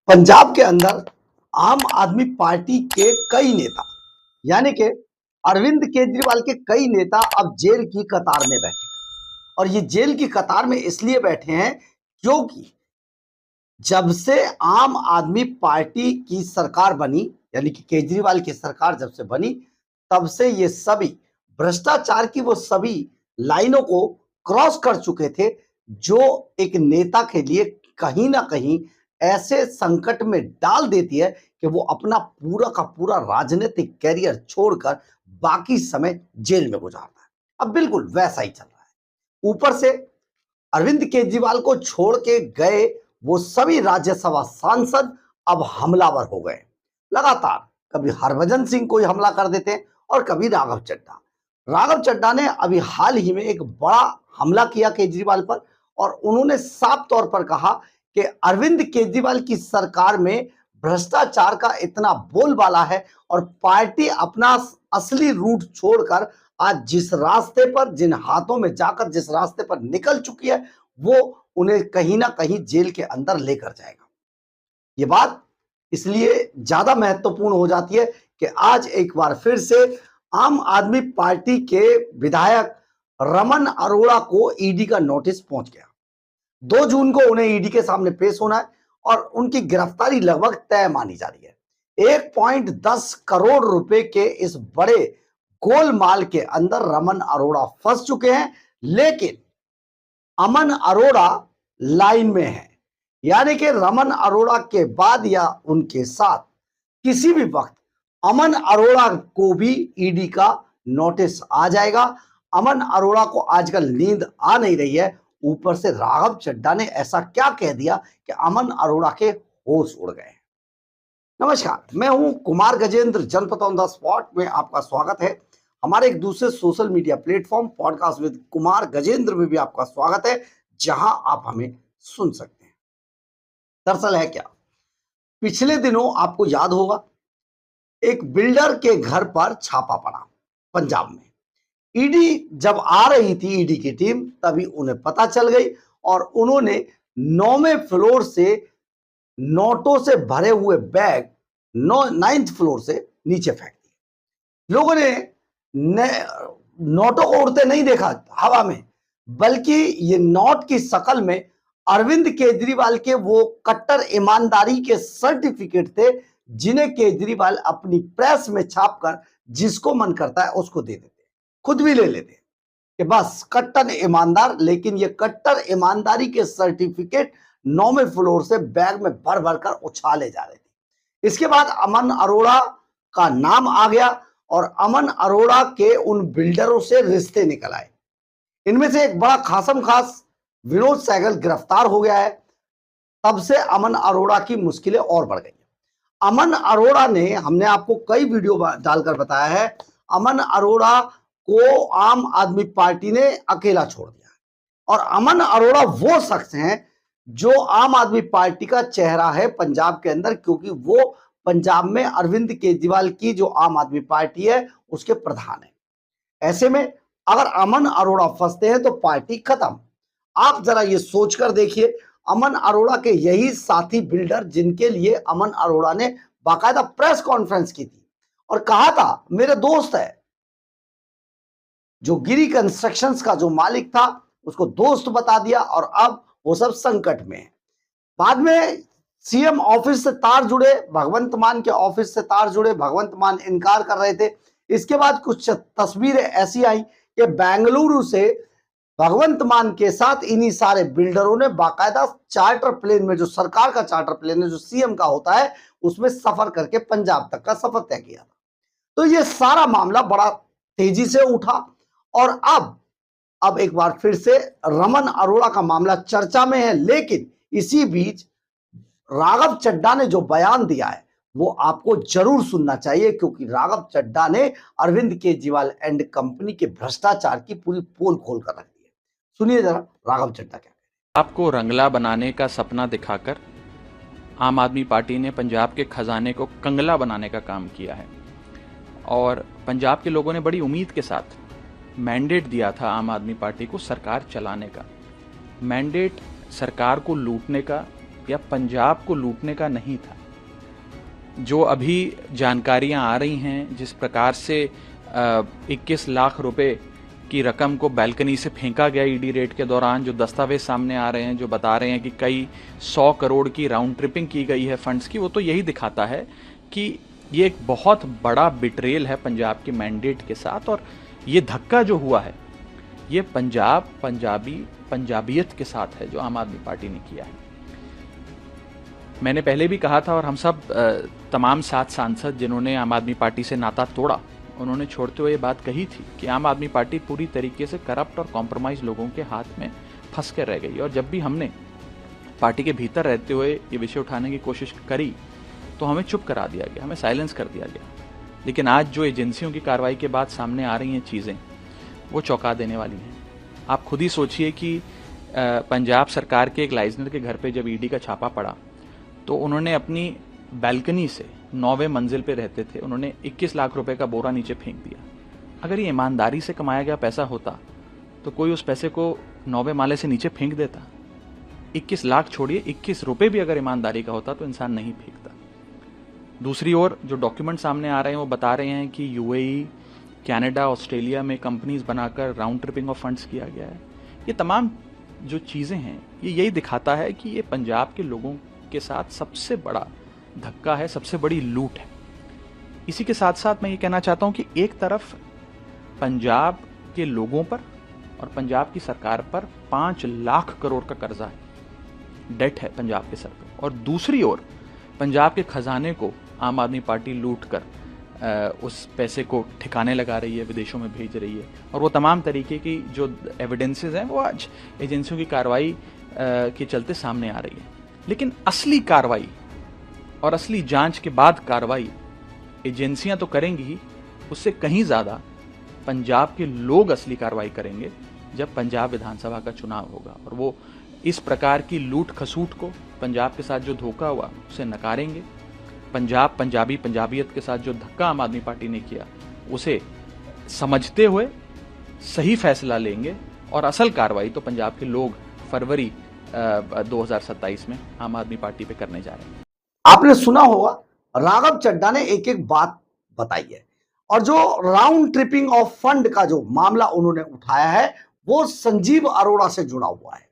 पंजाब के अंदर आम आदमी पार्टी के कई नेता यानी कि अरविंद केजरीवाल के कई नेता अब जेल की कतार में बैठे हैं। और ये जेल की कतार में इसलिए बैठे हैं क्योंकि जब से आम आदमी पार्टी की सरकार बनी यानी कि केजरीवाल की सरकार जब से बनी तब से ये सभी भ्रष्टाचार की वो सभी लाइनों को क्रॉस कर चुके थे जो एक नेता के लिए कहीं ना कहीं ऐसे संकट में डाल देती है कि वो अपना पूरा का पूरा राजनीतिक कैरियर छोड़कर बाकी समय जेल में गुजारता है। अब बिल्कुल वैसा ही चल रहा है। ऊपर से अरविंद केजरीवाल को छोड़ के गए वो सभी राज्यसभा सांसद अब हमलावर हो गए। लगातार कभी हरभजन सिंह को हमला कर देते हैं और कभी राघव चड्ढा ने अभी हाल ही में एक बड़ा हमला किया केजरीवाल पर और उन्होंने साफ तौर पर कहा कि अरविंद केजरीवाल की सरकार में भ्रष्टाचार का इतना बोलबाला है और पार्टी अपना असली रूट छोड़कर आज जिस रास्ते पर जिन हाथों में जाकर जिस रास्ते पर निकल चुकी है वो उन्हें कहीं ना कहीं जेल के अंदर लेकर जाएगा। ये बात इसलिए ज्यादा महत्वपूर्ण हो जाती है कि आज एक बार फिर से आम आदमी पार्टी के विधायक रमन अरोड़ा को ईडी का नोटिस पहुंच गया। 2 जून को उन्हें ईडी के सामने पेश होना है और उनकी गिरफ्तारी लगभग तय मानी जा रही है। 1.10 करोड़ रुपए के इस बड़े गोलमाल के अंदर रमन अरोड़ा फंस चुके हैं, लेकिन अमन अरोड़ा लाइन में है। यानी कि रमन अरोड़ा के बाद या उनके साथ किसी भी वक्त अमन अरोड़ा को भी ईडी का नोटिस आ जाएगा। अमन अरोड़ा को आजकल नींद आ नहीं रही है। ऊपर से राघव चड्ढा ने ऐसा क्या कह दिया कि अमन अरोड़ा के होश उड़ गए। नमस्कार, मैं हूं कुमार गजेंद्र, जनपद ऑन द स्पॉट में आपका स्वागत है। हमारे एक दूसरे social media platform podcast with Kumar Gajendra में भी आपका स्वागत है, जहां आप हमें सुन सकते हैं। दरअसल है क्या, पिछले दिनों आपको याद होगा एक बिल्डर के घर पर छापा पड़ा पंजाब में। ईडी जब आ रही थी, ईडी की टीम, तभी उन्हें पता चल गई और उन्होंने 9वें फ्लोर से नोटों से भरे हुए बैग 9th फ्लोर से नीचे फेंक दिए। लोगों ने नोटों को उड़ते नहीं देखा हवा में, बल्कि ये नोट की शक्ल में अरविंद केजरीवाल के वो कट्टर ईमानदारी के सर्टिफिकेट थे जिन्हें केजरीवाल अपनी प्रेस में छापकर जिसको मन करता है उसको दे देते, खुद भी ले लेते कि बस कट्टर ईमानदार। लेकिन ये कट्टर ईमानदारी के सर्टिफिकेट 9वें फ्लोर से बैग में भर भर कर उछाले जा रहे थे। इसके बाद अमन अरोड़ा का नाम आ गया और अमन अरोड़ा के उन बिल्डरों से रिश्ते निकल आए। इनमें से एक बड़ा खासम खास विनोद सहगल गिरफ्तार हो गया है। तब से अमन अरोड़ा की मुश्किलें और बढ़ गई। अमन अरोड़ा ने, हमने आपको कई वीडियो डालकर बताया है, अमन अरोड़ा को आम आदमी पार्टी ने अकेला छोड़ दिया और अमन अरोड़ा वो शख्स हैं जो आम आदमी पार्टी का चेहरा है पंजाब के अंदर, क्योंकि वो पंजाब में अरविंद केजरीवाल की जो आम आदमी पार्टी है उसके प्रधान है। ऐसे में अगर अमन अरोड़ा फंसते हैं तो पार्टी खत्म। आप जरा ये सोचकर देखिए, अमन अरोड़ा के यही साथी बिल्डर जिनके लिए अमन अरोड़ा ने बाकायदा प्रेस कॉन्फ्रेंस की थी और कहा था मेरे दोस्त है, जो गिरी कंस्ट्रक्शंस का जो मालिक था उसको दोस्त बता दिया और अब वो सब संकट में है। बाद में सीएम ऑफिस से तार जुड़े, भगवंत मान के ऑफिस से तार जुड़े, भगवंत मान इनकार कर रहे थे। इसके बाद कुछ तस्वीरें ऐसी आई कि बेंगलुरु से भगवंत मान के साथ इन्हीं सारे बिल्डरों ने बाकायदा चार्टर प्लेन में, जो सरकार का चार्टर प्लेन है जो सीएम का होता है, उसमें सफर करके पंजाब तक का सफर तय किया था। तो ये सारा मामला बड़ा तेजी से उठा और अब एक बार फिर से रमन अरोड़ा का मामला चर्चा में है। लेकिन इसी बीच राघव चड्ढा ने जो बयान दिया है वो आपको जरूर सुनना चाहिए, क्योंकि राघव चड्ढा ने अरविंद केजरीवाल एंड कंपनी के भ्रष्टाचार की पूरी पोल खोल कर रख दी है। सुनिए जरा राघव चड्ढा क्या कहते हैं। आपको रंगला बनाने का सपना दिखाकर आम आदमी पार्टी ने पंजाब के खजाने को कंगला बनाने का काम किया है और पंजाब के लोगों ने बड़ी उम्मीद के साथ मैंडेट दिया था आम आदमी पार्टी को सरकार चलाने का। मैंडेट सरकार को लूटने का, या पंजाब को लूटने का नहीं था। जो अभी जानकारियां आ रही हैं, जिस प्रकार से 21 लाख रुपए की रकम को बैल्कनी से फेंका गया ईडी रेड के दौरान, जो दस्तावेज सामने आ रहे हैं जो बता रहे हैं कि कई 100 करोड़ की राउंड ट्रिपिंग की गई है फंड्स की, वो तो यही दिखाता है कि ये एक बहुत बड़ा बिट्रेल है पंजाब के मैंडेट के साथ। और ये धक्का जो हुआ है ये पंजाबियत के साथ है जो आम आदमी पार्टी ने किया है। मैंने पहले भी कहा था और हम सब तमाम 7 सांसद जिन्होंने आम आदमी पार्टी से नाता तोड़ा, उन्होंने छोड़ते हुए ये बात कही थी कि आम आदमी पार्टी पूरी तरीके से करप्ट और कॉम्प्रोमाइज लोगों के हाथ में फंस कर रह गई। और जब भी हमने पार्टी के भीतर रहते हुए ये विषय उठाने की कोशिश करी तो हमें चुप करा दिया गया, हमें साइलेंस कर दिया गया। लेकिन आज जो एजेंसियों की कार्रवाई के बाद सामने आ रही हैं चीज़ें, वो चौंका देने वाली हैं। आप खुद ही सोचिए कि पंजाब सरकार के एक लाइजनर के घर पे जब ईडी का छापा पड़ा तो उन्होंने अपनी बैल्कनी से 9वें मंजिल पे रहते थे, उन्होंने 21 लाख रुपए का बोरा नीचे फेंक दिया। अगर ये ईमानदारी से कमाया गया पैसा होता तो कोई उस पैसे को 9वें माले से नीचे फेंक देता। 21 लाख छोड़िए, 21 रुपए भी अगर ईमानदारी का होता तो इंसान नहीं फेंकता। दूसरी ओर जो डॉक्यूमेंट सामने आ रहे हैं वो बता रहे हैं कि यूएई, कनाडा, ऑस्ट्रेलिया में कंपनीज बनाकर राउंड ट्रिपिंग ऑफ फंड्स किया गया है। ये तमाम जो चीज़ें हैं ये यही दिखाता है कि ये पंजाब के लोगों के साथ सबसे बड़ा धक्का है, सबसे बड़ी लूट है। इसी के साथ साथ मैं ये कहना चाहता हूं कि एक तरफ पंजाब के लोगों पर और पंजाब की सरकार पर 5 लाख करोड़ का कर्जा है, डेट है पंजाब के सर पे, और दूसरी ओर पंजाब के खजाने को आम आदमी पार्टी लूट कर उस पैसे को ठिकाने लगा रही है, विदेशों में भेज रही है। और वो तमाम तरीके की जो एविडेंसेस हैं वो आज एजेंसियों की कार्रवाई के चलते सामने आ रही है। लेकिन असली कार्रवाई और असली जांच के बाद कार्रवाई एजेंसियां तो करेंगी ही, उससे कहीं ज़्यादा पंजाब के लोग असली कार्रवाई करेंगे जब पंजाब विधानसभा का चुनाव होगा। और वो इस प्रकार की लूट खसूट को, पंजाब के साथ जो धोखा हुआ उसे नकारेंगे। पंजाबियत के साथ जो धक्का आम आदमी पार्टी ने किया उसे समझते हुए सही फैसला लेंगे। और असल कार्रवाई तो पंजाब के लोग फरवरी 2027 में आम आदमी पार्टी पे करने जा रहे हैं। आपने सुना होगा राघव चड्ढा ने एक एक बात बताई है, और जो राउंड ट्रिपिंग ऑफ फंड का जो मामला उन्होंने उठाया है वो संजीव अरोड़ा से जुड़ा हुआ है।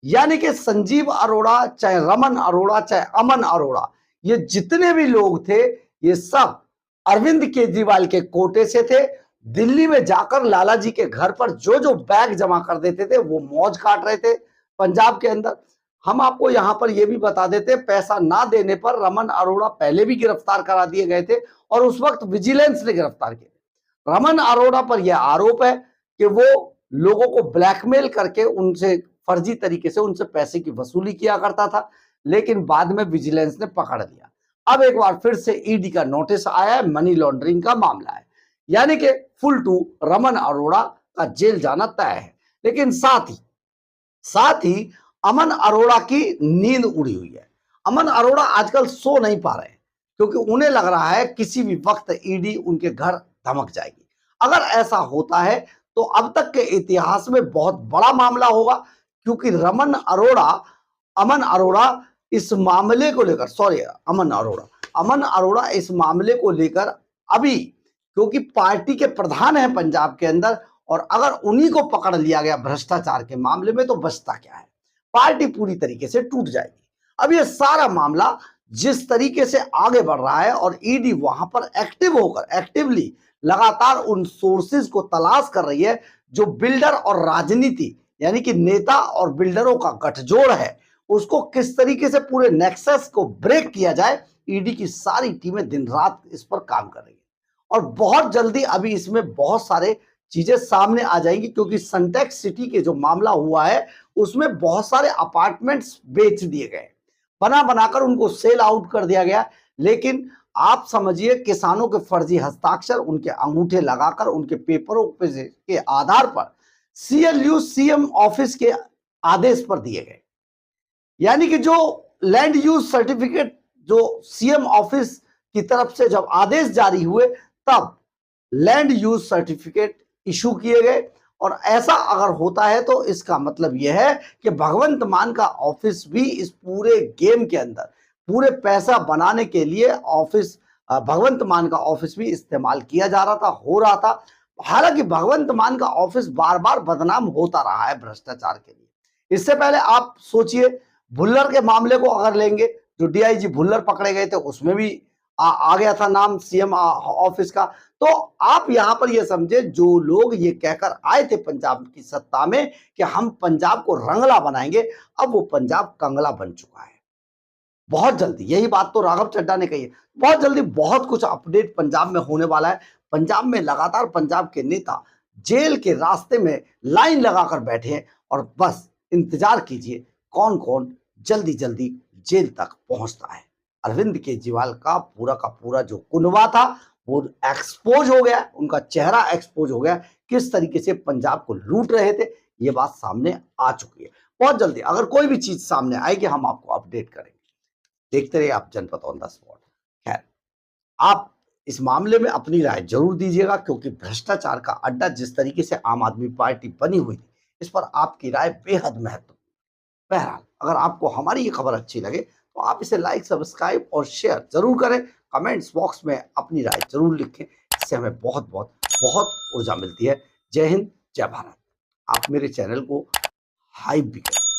यानी कि संजीव अरोड़ा, चाहे रमन अरोड़ा, चाहे अमन अरोड़ा, ये जितने भी लोग थे ये सब अरविंद केजरीवाल के कोटे से थे। दिल्ली में जाकर लाला जी के घर पर जो जो बैग जमा कर देते थे वो मौज काट रहे थे पंजाब के अंदर। हम आपको यहां पर यह भी बता देते, पैसा ना देने पर रमन अरोड़ा पहले भी गिरफ्तार करा दिए गए थे और उस वक्त विजिलेंस ने गिरफ्तार किए। रमन अरोड़ा पर यह आरोप है कि वो लोगों को ब्लैकमेल करके उनसे फर्जी तरीके से उनसे पैसे की वसूली किया करता था, लेकिन बाद में विजिलेंस ने पकड़ लिया। अब एक बार फिर से ईडी का नोटिस आया है, मनी लॉन्ड्रिंग का मामला है, यानी कि फुल टू रमन अरोड़ा का जेल जाना तय है। लेकिन साथ ही अमन अरोड़ा की नींद उड़ी हुई है। अमन अरोड़ा आजकल सो नहीं पा रहे हैं क्योंकि उन्हें लग रहा है किसी भी वक्त ईडी उनके घर धमक जाएगी। अगर ऐसा होता है तो अब तक के इतिहास में बहुत बड़ा मामला होगा, क्योंकि अमन अरोड़ा इस मामले को लेकर अमन अरोड़ा इस मामले को लेकर अभी, क्योंकि पार्टी के प्रधान हैं पंजाब के अंदर, और अगर उन्हीं को पकड़ लिया गया भ्रष्टाचार के मामले में तो बचता क्या है, पार्टी पूरी तरीके से टूट जाएगी। अब ये सारा मामला जिस तरीके से आगे बढ़ रहा है और ईडी वहां पर एक्टिवली लगातार उन सोर्सेज को तलाश कर रही है जो बिल्डर और राजनीति, यानी कि नेता और बिल्डरों का गठजोड़ है, उसको किस तरीके से पूरे नेक्सस को ब्रेक किया जाए, ईडी की सारी टीमें दिन रात इस पर काम कर रही है। और बहुत जल्दी अभी इसमें बहुत सारे चीजें सामने आ जाएंगी, क्योंकि सनटेक्स सिटी के जो मामला हुआ है उसमें बहुत सारे अपार्टमेंट्स बेच दिए गए, बनाकर उनको सेल आउट कर दिया गया। लेकिन आप समझिए किसानों के फर्जी हस्ताक्षर, उनके अंगूठे लगाकर उनके पेपरों के आधार पर CLU CM ऑफिस के आदेश पर दिए गए। यानी कि जो लैंड यूज सर्टिफिकेट जो CM ऑफिस की तरफ से जब आदेश जारी हुए तब लैंड यूज सर्टिफिकेट इशू किए गए और ऐसा अगर होता है तो इसका मतलब यह है कि भगवंत मान का ऑफिस भी इस पूरे गेम के अंदर पूरे पैसा बनाने के लिए ऑफिस भगवंत मान का ऑफिस भी इस्तेमाल किया जा रहा था, हो रहा था। हालांकि भगवंत मान का ऑफिस बार बार बदनाम होता रहा है भ्रष्टाचार के लिए। इससे पहले आप सोचिए, भुल्लर के मामले को अगर लेंगे, जो डीआईजी भुल्लर पकड़े गए थे उसमें भी आ गया था नाम सीएम ऑफिस का। तो आप यहां पर यह समझे, जो लोग ये कहकर आए थे पंजाब की सत्ता में कि हम पंजाब को रंगला बनाएंगे, अब वो पंजाब कंगला बन चुका है। बहुत जल्दी, यही बात तो राघव चड्ढा ने कही है, बहुत जल्दी बहुत कुछ अपडेट पंजाब में होने वाला है। पंजाब में लगातार पंजाब के नेता जेल के रास्ते में लाइन लगाकर बैठे हैं और बस इंतजार कीजिए कौन कौन जल्दी जल्दी जेल तक पहुंचता है। अरविंद केजरीवाल का पूरा जो कुनबा था वो एक्सपोज हो गया, उनका चेहरा एक्सपोज हो गया, किस तरीके से पंजाब को लूट रहे थे ये बात सामने आ चुकी है। बहुत जल्दी अगर कोई भी चीज सामने आएगी हम आपको अपडेट करेंगे। देखते रहिए आप जनपद ऑन द स्पॉट। खैर, आप इस मामले में अपनी राय जरूर दीजिएगा, क्योंकि भ्रष्टाचार का अड्डा जिस तरीके से आम आदमी पार्टी बनी हुई थी, इस पर आपकी राय बेहद महत्वपूर्ण। बहरहाल, अगर आपको हमारी ये खबर अच्छी लगे तो आप इसे लाइक, सब्सक्राइब और शेयर जरूर करें। कमेंट्स बॉक्स में अपनी राय जरूर लिखें, इससे हमें बहुत बहुत बहुत ऊर्जा मिलती है। जय हिंद, जय भारत। आप मेरे चैनल को हाइप भी करें।